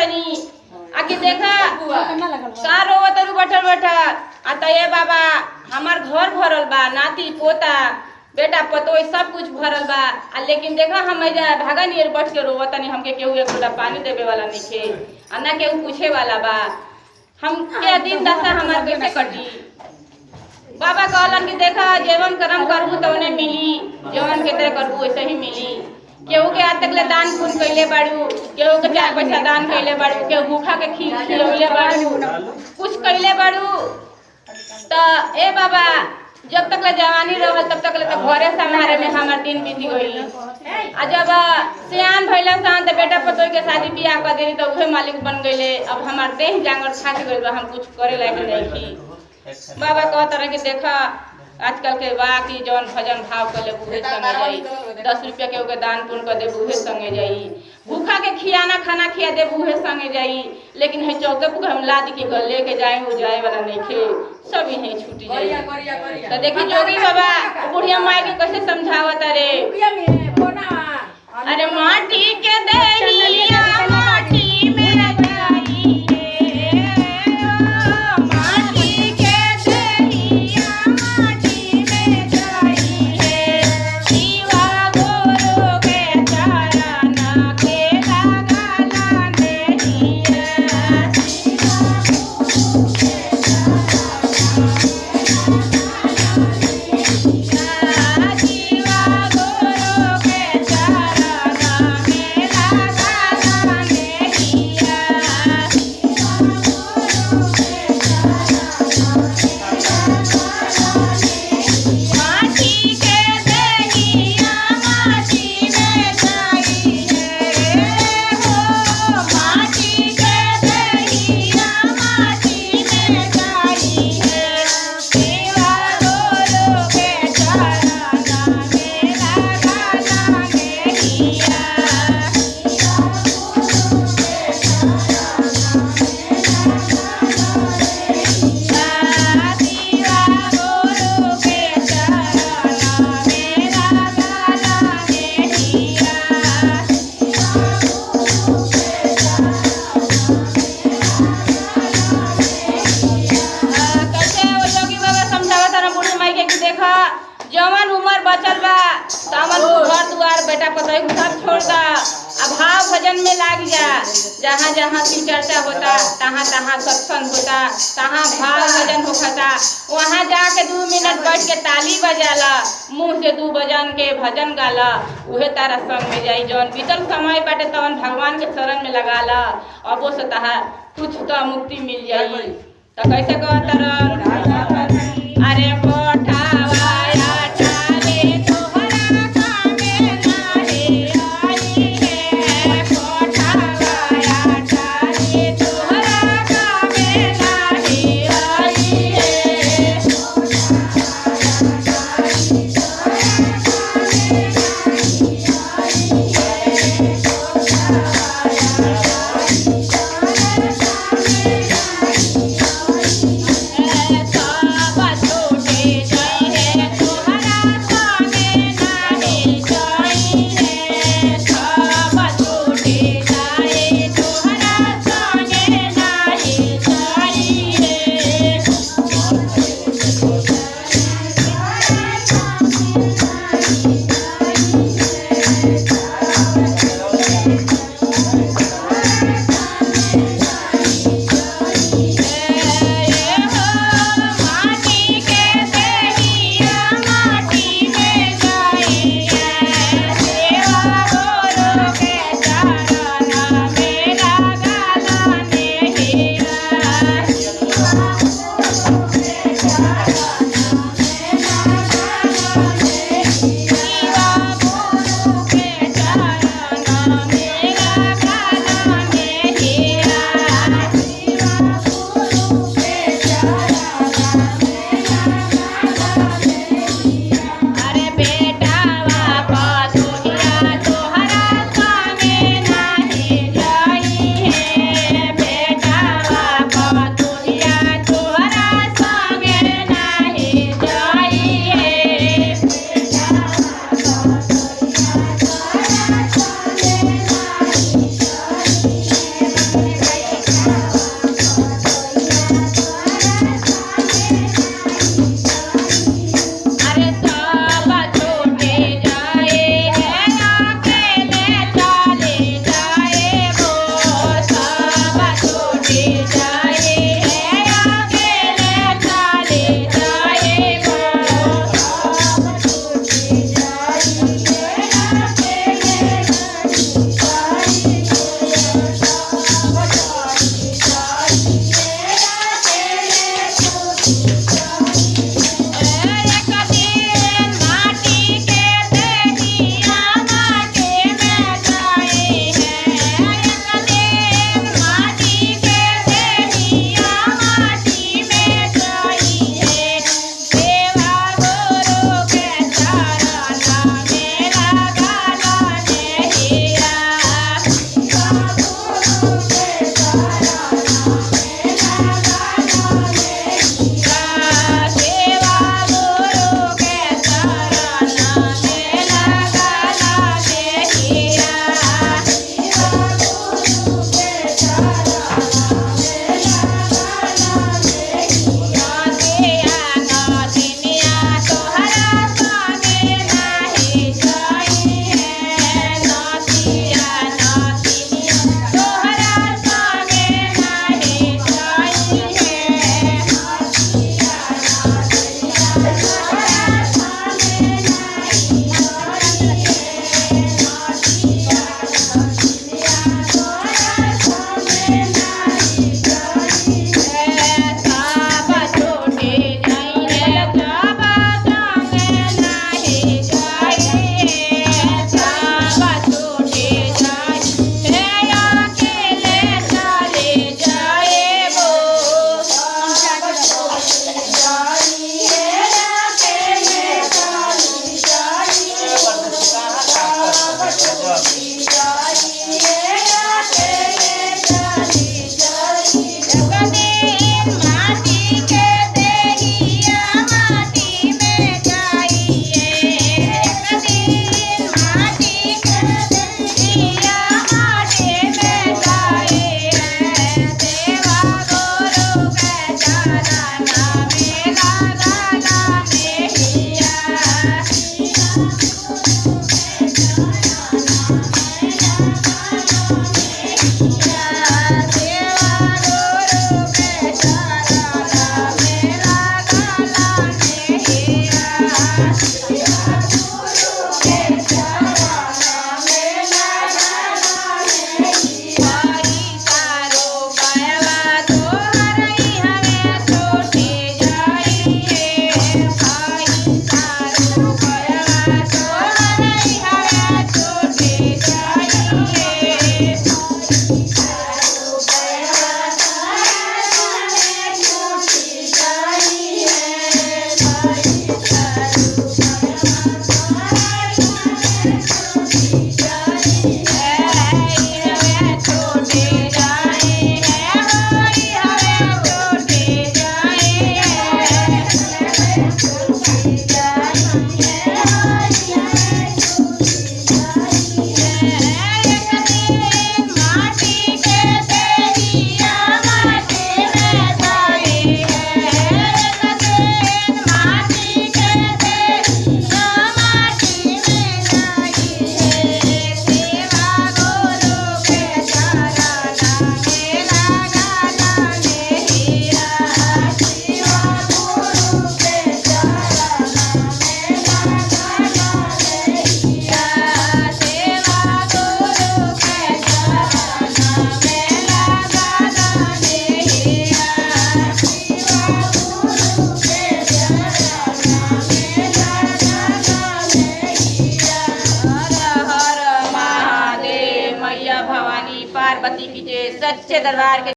तनी आके देखा का रोवत रू बैठल बैठा आता ये बाबा हमार घर भरल बा नाती पोता बेटा पतोई सब कुछ भरल बा लेकिन देखा हम भागा नियर बैठ के रोवतनी हमके केहू एक लोटा पानी देवे वाला नइखे आ ना केहू पूछे वाला बा हम के दिन दशा हमार कैसे कटी। बाबा कहलन कि देखा जेवन कर्म करबू तवने मिली जेवन के तरह करबू वैसे ही मिली। केहू के आज तक ले दान पुण्य कैले बाड़ू केहू के 4 पैसा दान कैले बाड़ू केहू भूखा के खिलौले बाड़ू कुछ कैले बाड़ू तो ए बाबा जब तक ले जवानी रहल तब तक ले तो घरे संभारे में हमार दिन बीत गई आ जब सियान भइला सान तो बेटा पतोई के शादी बियाह कर देली तो उहे मालिक बन गइले। अब हमार देह जांगर थाक गइल बा हम कुछ करे लायक नहीं। बाबा कहत रहे कि देखा आजकल के बा कि जौन भजन भाव कर ले बूहे संगे जाई 10 रुपया के ओके दान पुण्य कर दे बूहे संगे जाई भूखा के खियाना खाना खिया दे बूहे संगे जाई लेकिन है चौके पर हम लाद के घर लेके जाए हो जाए वाला नहीं खे सब यही छूटी जाई। तो देखी जोगी बाबा बुढ़िया माई के कैसे समझावत रे अरे माटी के देहिया माटी में जवन उम्र बचल बा तमन घर दुआर बेटा पतोई सब छोड़ दा अभाव भजन में लाग जा। जहाँ जहाँ की चर्चा होता तहाँ तहाँ सत्संग होता तहाँ भाव भजन होता वहाँ जाके 2 मिनट बैठ के ताली बजाला मुँह से 2 बजन के भजन गाला उहे तारा संग में जाई। जौन बीतल समय बाटे तवन भगवान के शरण में लगाला अब वो से तहा कुछ तो मुक्ति मिल जाई। तो कैसे कहता अरे छोटे पार्वती की जय, सच्चे दरबार के